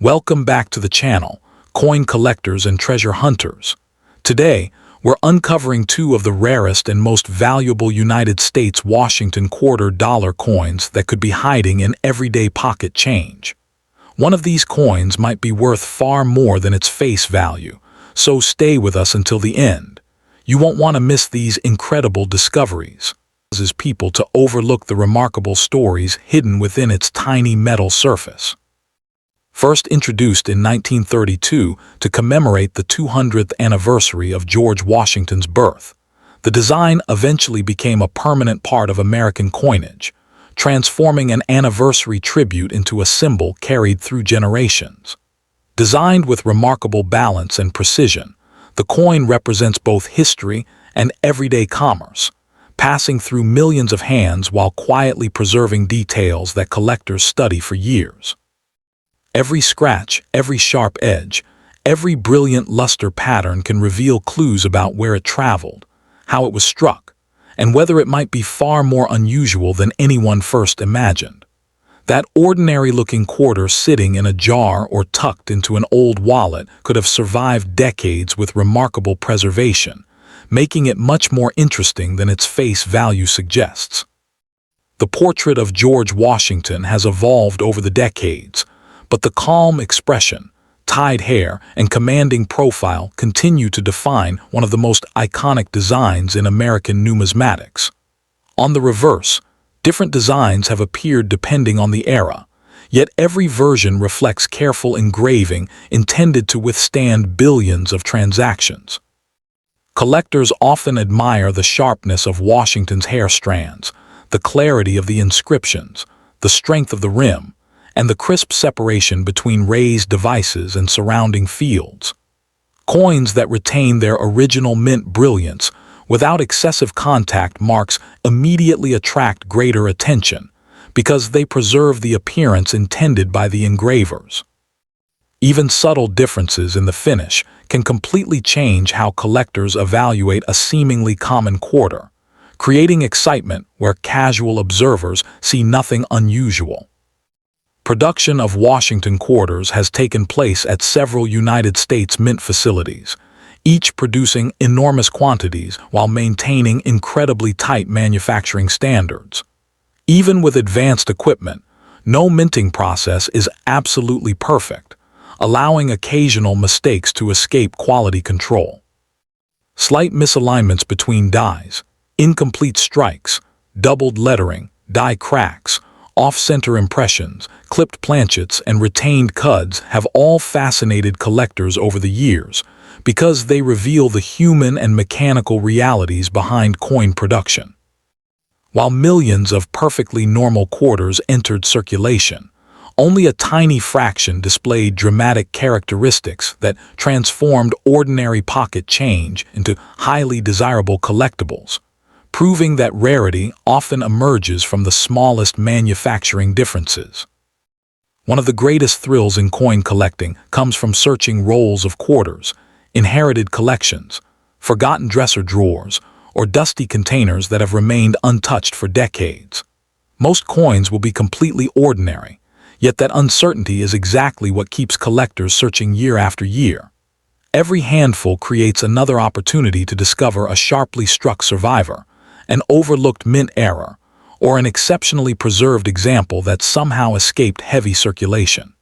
Welcome back to the channel, coin collectors and treasure hunters. Today, we're uncovering two of the rarest and most valuable United States Washington quarter dollar coins that could be hiding in everyday pocket change. One of these coins might be worth far more than its face value, so stay with us until the end. You won't want to miss these incredible discoveries. It causes people to overlook the remarkable stories hidden within its tiny metal surface. First introduced in 1932 to commemorate the 200th anniversary of George Washington's birth, the design eventually became a permanent part of American coinage, transforming an anniversary tribute into a symbol carried through generations. Designed with remarkable balance and precision, the coin represents both history and everyday commerce, passing through millions of hands while quietly preserving details that collectors study for years. Every scratch, every sharp edge, every brilliant luster pattern can reveal clues about where it traveled, how it was struck, and whether it might be far more unusual than anyone first imagined. That ordinary-looking quarter sitting in a jar or tucked into an old wallet could have survived decades with remarkable preservation, making it much more interesting than its face value suggests. The portrait of George Washington has evolved over the decades, but the calm expression, tied hair, and commanding profile continue to define one of the most iconic designs in American numismatics. On the reverse, different designs have appeared depending on the era, yet every version reflects careful engraving intended to withstand billions of transactions. Collectors often admire the sharpness of Washington's hair strands, the clarity of the inscriptions, the strength of the rim, and the crisp separation between raised devices and surrounding fields. Coins that retain their original mint brilliance without excessive contact marks immediately attract greater attention because they preserve the appearance intended by the engravers. Even subtle differences in the finish can completely change how collectors evaluate a seemingly common quarter, creating excitement where casual observers see nothing unusual. Production of Washington quarters has taken place at several United States mint facilities, each producing enormous quantities while maintaining incredibly tight manufacturing standards. Even with advanced equipment, no minting process is absolutely perfect, allowing occasional mistakes to escape quality control. Slight misalignments between dies, incomplete strikes, doubled lettering, die cracks, off-center impressions, clipped planchets, and retained cuds have all fascinated collectors over the years because they reveal the human and mechanical realities behind coin production. While millions of perfectly normal quarters entered circulation, only a tiny fraction displayed dramatic characteristics that transformed ordinary pocket change into highly desirable collectibles, proving that rarity often emerges from the smallest manufacturing differences. One of the greatest thrills in coin collecting comes from searching rolls of quarters, inherited collections, forgotten dresser drawers, or dusty containers that have remained untouched for decades. Most coins will be completely ordinary, yet that uncertainty is exactly what keeps collectors searching year after year. Every handful creates another opportunity to discover a sharply struck survivor, an overlooked mint error, or an exceptionally preserved example that somehow escaped heavy circulation.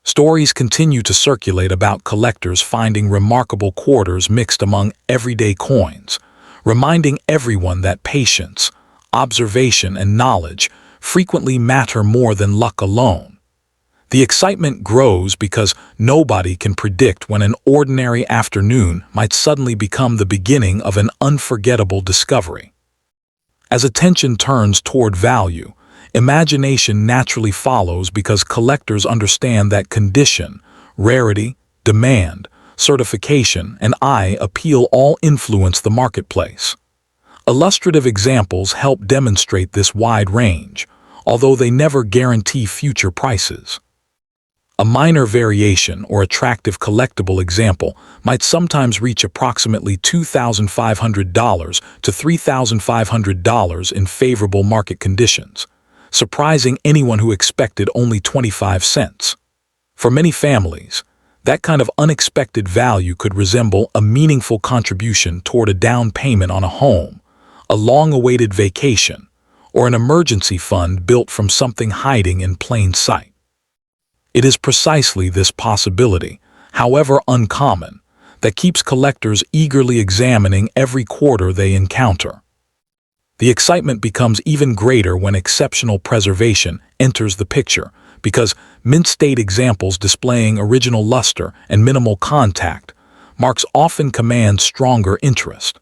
Stories continue to circulate about collectors finding remarkable quarters mixed among everyday coins, reminding everyone that patience, observation, and knowledge frequently matter more than luck alone. The excitement grows because nobody can predict when an ordinary afternoon might suddenly become the beginning of an unforgettable discovery. As attention turns toward value, imagination naturally follows because collectors understand that condition, rarity, demand, certification, and eye appeal all influence the marketplace. Illustrative examples help demonstrate this wide range, although they never guarantee future prices. A minor variation or attractive collectible example might sometimes reach approximately $2,500 to $3,500 in favorable market conditions, surprising anyone who expected only 25 cents. For many families, that kind of unexpected value could resemble a meaningful contribution toward a down payment on a home, a long-awaited vacation, or an emergency fund built from something hiding in plain sight. It is precisely this possibility, however uncommon, that keeps collectors eagerly examining every quarter they encounter. The excitement becomes even greater when exceptional preservation enters the picture, because mint-state examples displaying original luster and minimal contact marks often command stronger interest.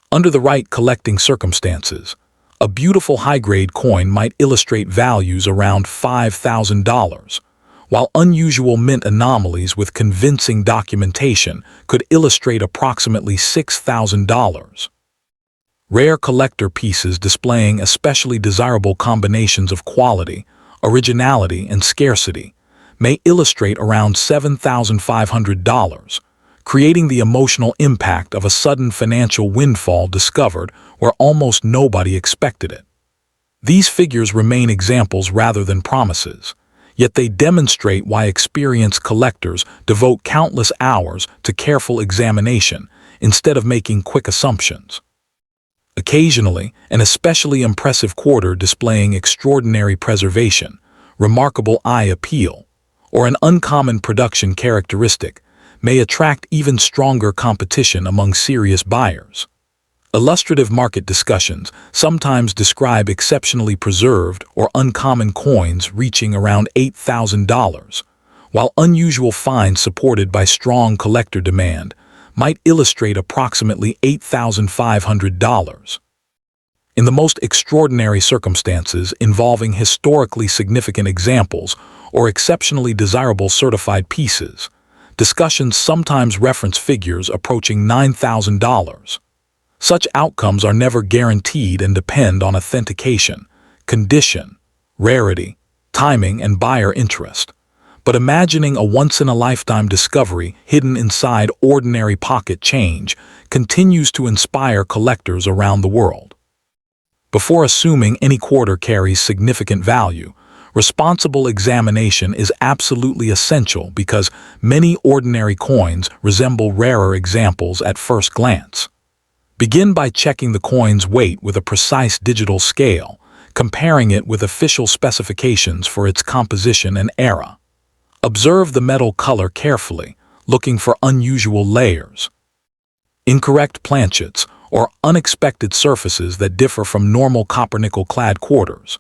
Under the right collecting circumstances, a beautiful high-grade coin might illustrate values around $5,000, while unusual mint anomalies with convincing documentation could illustrate approximately $6,000. Rare collector pieces displaying especially desirable combinations of quality, originality, and scarcity may illustrate around $7,500, creating the emotional impact of a sudden financial windfall discovered where almost nobody expected it. These figures remain examples rather than promises, yet they demonstrate why experienced collectors devote countless hours to careful examination instead of making quick assumptions. Occasionally, an especially impressive quarter displaying extraordinary preservation, remarkable eye appeal, or an uncommon production characteristic may attract even stronger competition among serious buyers. Illustrative market discussions sometimes describe exceptionally preserved or uncommon coins reaching around $8,000, while unusual finds supported by strong collector demand might illustrate approximately $8,500. In the most extraordinary circumstances involving historically significant examples or exceptionally desirable certified pieces, discussions sometimes reference figures approaching $9,000. Such outcomes are never guaranteed and depend on authentication, condition, rarity, timing, and buyer interest. But imagining a once-in-a-lifetime discovery hidden inside ordinary pocket change continues to inspire collectors around the world. Before assuming any quarter carries significant value, responsible examination is absolutely essential because many ordinary coins resemble rarer examples at first glance. Begin by checking the coin's weight with a precise digital scale, comparing it with official specifications for its composition and era. Observe the metal color carefully, looking for unusual layers, incorrect planchets, or unexpected surfaces that differ from normal copper-nickel-clad quarters.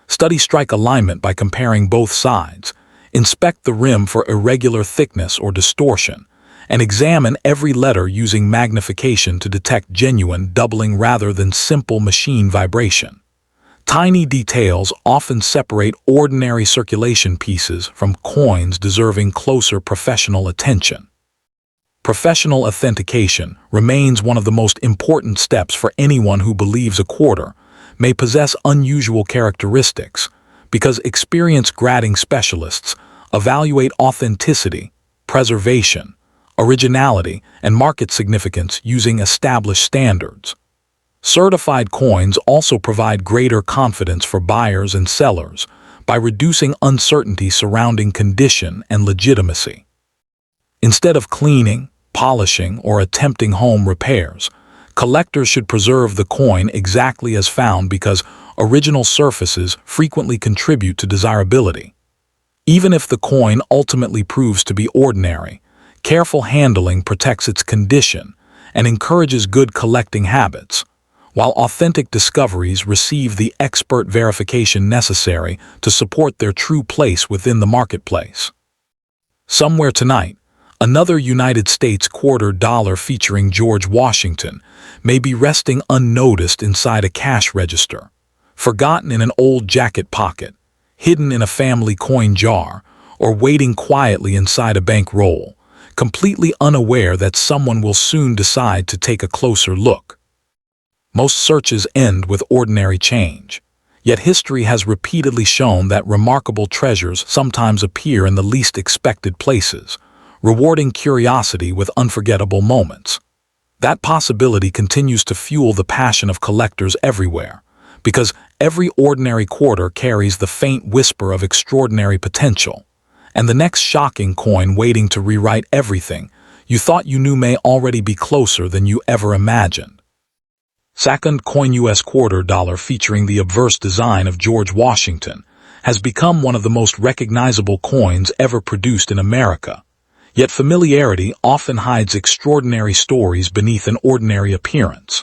Study strike alignment by comparing both sides, inspect the rim for irregular thickness or distortion, and examine every letter using magnification to detect genuine doubling rather than simple machine vibration. Tiny details often separate ordinary circulation pieces from coins deserving closer professional attention. Professional authentication remains one of the most important steps for anyone who believes a quarter may possess unusual characteristics, because experienced grading specialists evaluate authenticity, preservation, originality, and market significance using established standards. Certified coins also provide greater confidence for buyers and sellers by reducing uncertainty surrounding condition and legitimacy. Instead of cleaning, polishing, or attempting home repairs, collectors should preserve the coin exactly as found because original surfaces frequently contribute to desirability. Even if the coin ultimately proves to be ordinary, careful handling protects its condition and encourages good collecting habits, while authentic discoveries receive the expert verification necessary to support their true place within the marketplace. Somewhere tonight, another United States quarter dollar featuring George Washington may be resting unnoticed inside a cash register, forgotten in an old jacket pocket, hidden in a family coin jar, or waiting quietly inside a bank roll, completely unaware that someone will soon decide to take a closer look. Most searches end with ordinary change, yet history has repeatedly shown that remarkable treasures sometimes appear in the least expected places, rewarding curiosity with unforgettable moments. That possibility continues to fuel the passion of collectors everywhere, because every ordinary quarter carries the faint whisper of extraordinary potential, and the next shocking coin waiting to rewrite everything you thought you knew may already be closer than you ever imagined. Second coin U.S.Quarter dollar, featuring the obverse design of George Washington, has become one of the most recognizable coins ever produced in America. Yet familiarity often hides extraordinary stories beneath an ordinary appearance.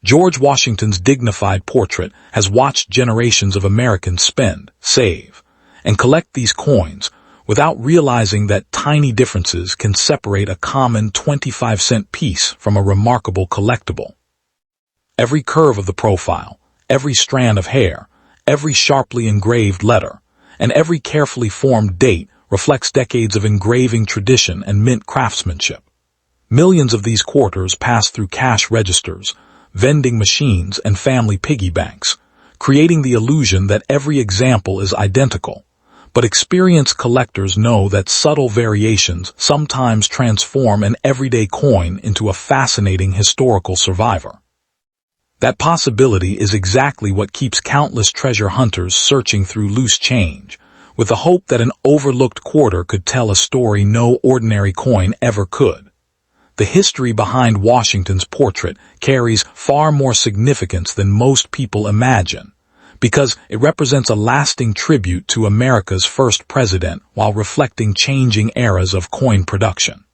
George Washington's dignified portrait has watched generations of Americans spend, save, and collect these coins without realizing that tiny differences can separate a common 25-cent piece from a remarkable collectible. Every curve of the profile, every strand of hair, every sharply engraved letter, and every carefully formed date reflects decades of engraving tradition and mint craftsmanship. Millions of these quarters pass through cash registers, vending machines, and family piggy banks, creating the illusion that every example is identical. But experienced collectors know that subtle variations sometimes transform an everyday coin into a fascinating historical survivor. That possibility is exactly what keeps countless treasure hunters searching through loose change, with the hope that an overlooked quarter could tell a story no ordinary coin ever could. The history behind Washington's portrait carries far more significance than most people imagine, because it represents a lasting tribute to America's first president while reflecting changing eras of coin production.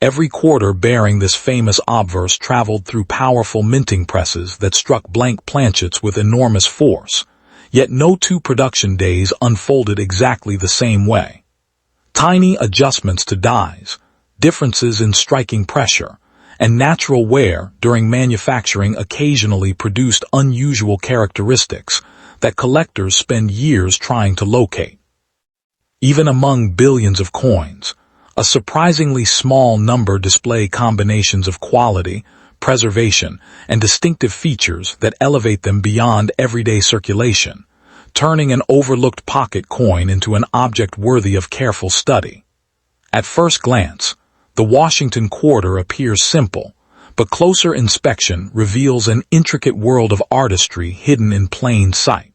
Every quarter bearing this famous obverse traveled through powerful minting presses that struck blank planchets with enormous force, yet no two production days unfolded exactly the same way. Tiny adjustments to dies, differences in striking pressure, and natural wear during manufacturing occasionally produced unusual characteristics that collectors spend years trying to locate. Even among billions of coins, a surprisingly small number display combinations of quality, preservation, and distinctive features that elevate them beyond everyday circulation, turning an overlooked pocket coin into an object worthy of careful study. At first glance, the Washington quarter appears simple, but closer inspection reveals an intricate world of artistry hidden in plain sight.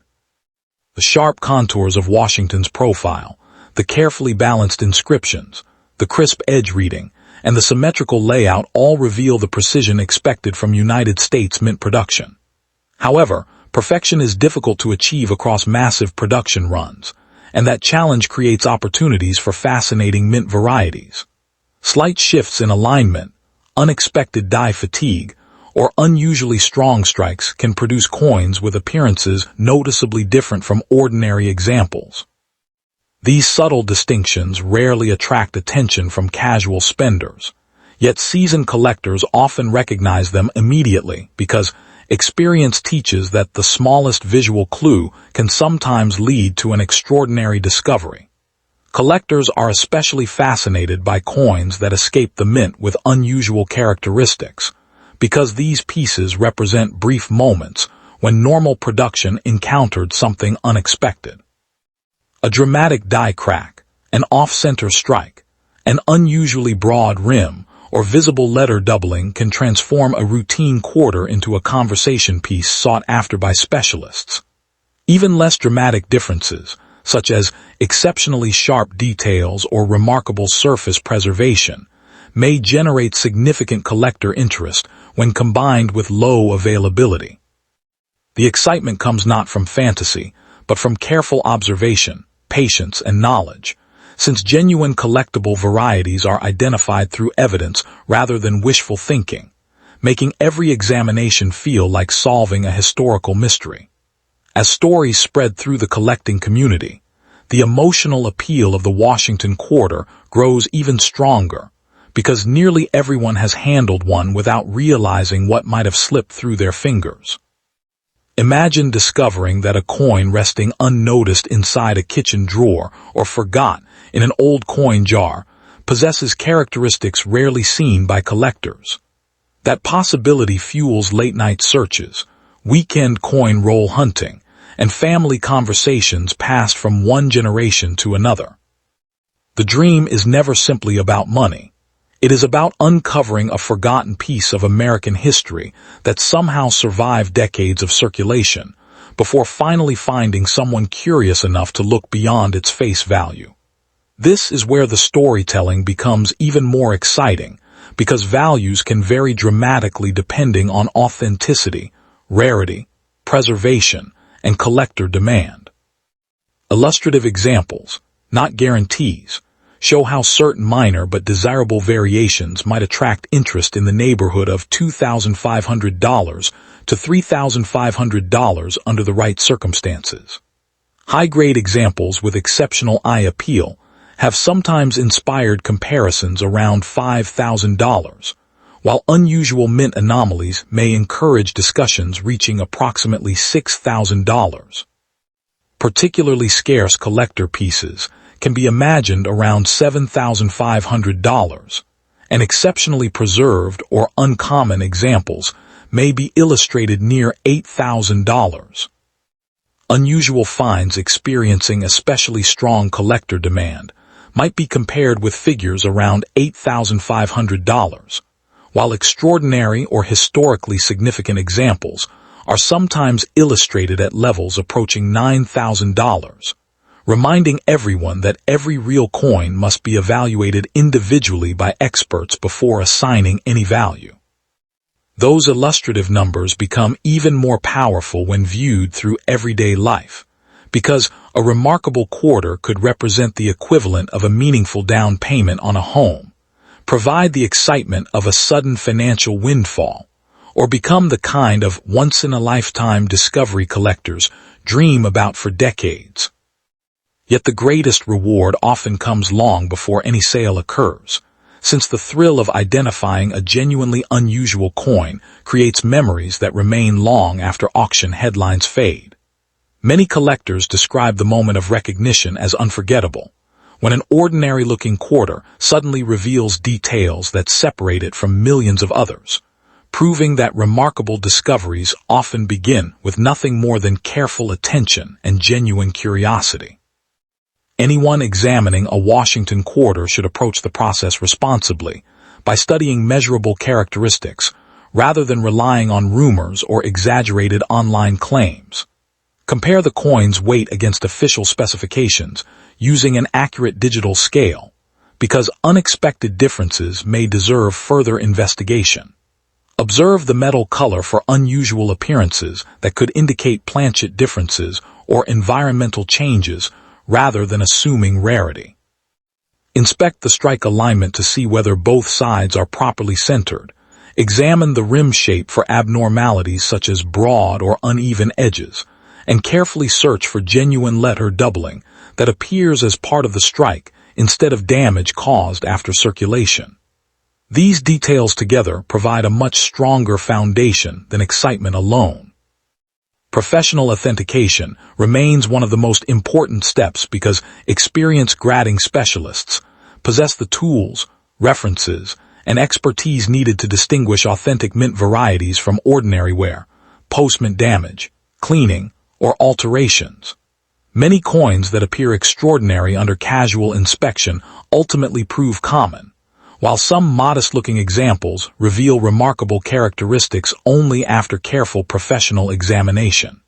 The sharp contours of Washington's profile, the carefully balanced inscriptions, the crisp edge reading, and the symmetrical layout all reveal the precision expected from United States mint production. However, perfection is difficult to achieve across massive production runs, and that challenge creates opportunities for fascinating mint varieties. Slight shifts in alignment, unexpected die fatigue, or unusually strong strikes can produce coins with appearances noticeably different from ordinary examples. These subtle distinctions rarely attract attention from casual spenders, yet seasoned collectors often recognize them immediately because experience teaches that the smallest visual clue can sometimes lead to an extraordinary discovery. Collectors are especially fascinated by coins that escape the mint with unusual characteristics, because these pieces represent brief moments when normal production encountered something unexpected. A dramatic die crack, an off-center strike, an unusually broad rim, or visible letter doubling can transform a routine quarter into a conversation piece sought after by specialists. Even less dramatic differences, such as exceptionally sharp details or remarkable surface preservation, may generate significant collector interest when combined with low availability. The excitement comes not from fantasy, but from careful observation, patience, and knowledge, since genuine collectible varieties are identified through evidence rather than wishful thinking, making every examination feel like solving a historical mystery. As stories spread through the collecting community, the emotional appeal of the Washington quarter grows even stronger, because nearly everyone has handled one without realizing what might have slipped through their fingers. Imagine discovering that a coin resting unnoticed inside a kitchen drawer or forgot in an old coin jar possesses characteristics rarely seen by collectors. That possibility fuels late-night searches, weekend coin roll hunting, and family conversations passed from one generation to another. The dream is never simply about money. It is about uncovering a forgotten piece of American history that somehow survived decades of circulation, before finally finding someone curious enough to look beyond its face value. This is where the storytelling becomes even more exciting, because values can vary dramatically depending on authenticity, rarity, preservation, and collector demand. Illustrative examples, not guarantees, show how certain minor but desirable variations might attract interest in the neighborhood of $2,500 to $3,500 under the right circumstances. High-grade examples with exceptional eye appeal have sometimes inspired comparisons around $5,000, while unusual mint anomalies may encourage discussions reaching approximately $6,000. Particularly scarce collector pieces can be imagined around $7,500, and exceptionally preserved or uncommon examples may be illustrated near $8,000. Unusual finds experiencing especially strong collector demand might be compared with figures around $8,500, while extraordinary or historically significant examples are sometimes illustrated at levels approaching $9,000, reminding everyone that every real coin must be evaluated individually by experts before assigning any value. Those illustrative numbers become even more powerful when viewed through everyday life, because a remarkable quarter could represent the equivalent of a meaningful down payment on a home, provide the excitement of a sudden financial windfall, or become the kind of once-in-a-lifetime discovery collectors dream about for decades. Yet the greatest reward often comes long before any sale occurs, since the thrill of identifying a genuinely unusual coin creates memories that remain long after auction headlines fade. Many collectors describe the moment of recognition as unforgettable, when an ordinary-looking quarter suddenly reveals details that separate it from millions of others, proving that remarkable discoveries often begin with nothing more than careful attention and genuine curiosity. Anyone examining a Washington quarter should approach the process responsibly by studying measurable characteristics rather than relying on rumors or exaggerated online claims. Compare the coin's weight against official specifications using an accurate digital scale, because unexpected differences may deserve further investigation. Observe the metal color for unusual appearances that could indicate planchet differences or environmental changes rather than assuming rarity. Inspect the strike alignment to see whether both sides are properly centered. Examine the rim shape for abnormalities such as broad or uneven edges, and carefully search for genuine letter doubling that appears as part of the strike instead of damage caused after circulation. These details together provide a much stronger foundation than excitement alone. Professional authentication remains one of the most important steps because experienced grading specialists possess the tools, references, and expertise needed to distinguish authentic mint varieties from ordinary wear, post-mint damage, cleaning, or alterations. Many coins that appear extraordinary under casual inspection ultimately prove common, while some modest-looking examples reveal remarkable characteristics only after careful professional examination.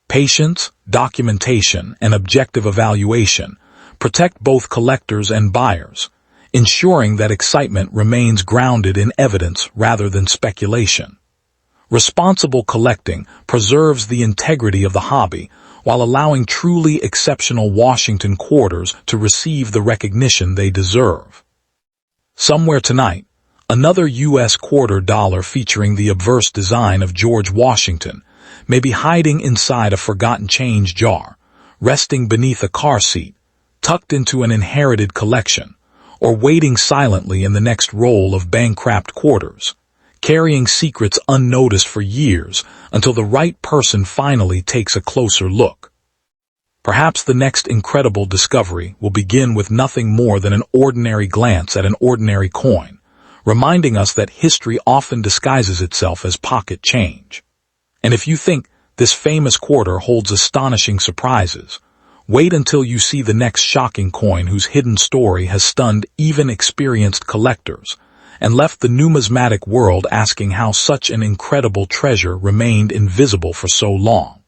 Patience, documentation, and objective evaluation protect both collectors and buyers, ensuring that excitement remains grounded in evidence rather than speculation. Responsible collecting preserves the integrity of the hobby while allowing truly exceptional Washington quarters to receive the recognition they deserve. Somewhere tonight, another U.S. quarter dollar featuring the obverse design of George Washington may be hiding inside a forgotten change jar, resting beneath a car seat, tucked into an inherited collection, or waiting silently in the next roll of bank-wrapped quarters, carrying secrets unnoticed for years until the right person finally takes a closer look. Perhaps the next incredible discovery will begin with nothing more than an ordinary glance at an ordinary coin, reminding us that history often disguises itself as pocket change. And if you think this famous quarter holds astonishing surprises, wait until you see the next shocking coin whose hidden story has stunned even experienced collectors and left the numismatic world asking how such an incredible treasure remained invisible for so long.